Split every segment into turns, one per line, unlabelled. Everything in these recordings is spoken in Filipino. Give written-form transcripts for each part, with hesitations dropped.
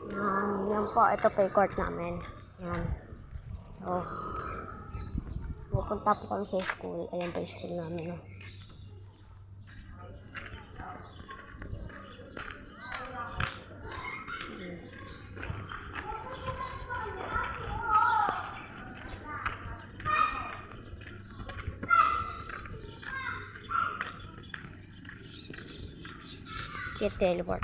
Yan po, ito po yung court namin. Yan. So, pupunta po kami sa school. Ayan po yung school namin. No? Get teleport.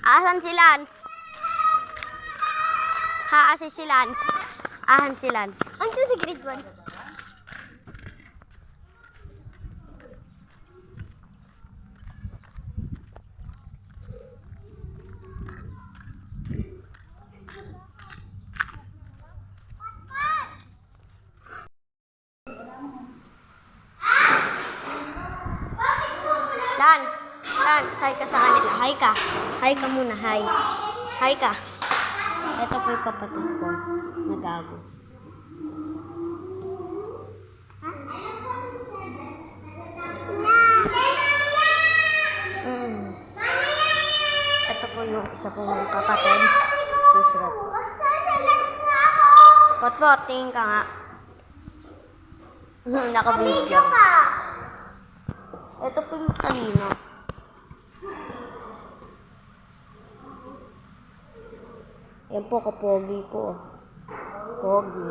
Asan si Lance? Haasi si Lance. Ahan si Lance. Andiyan si grade 1. Lance, hi ka sa kanila. Hi ka. Hi ka muna, hi. Hi ka. Ito po yung kapatid ko. Nagago. Ito po yung isa pong kapatid. Susunod. Pot-pot, tingin ka nga. Nakabigyo. Ito po yung kanino. Yan po, kapogi po. Pogi.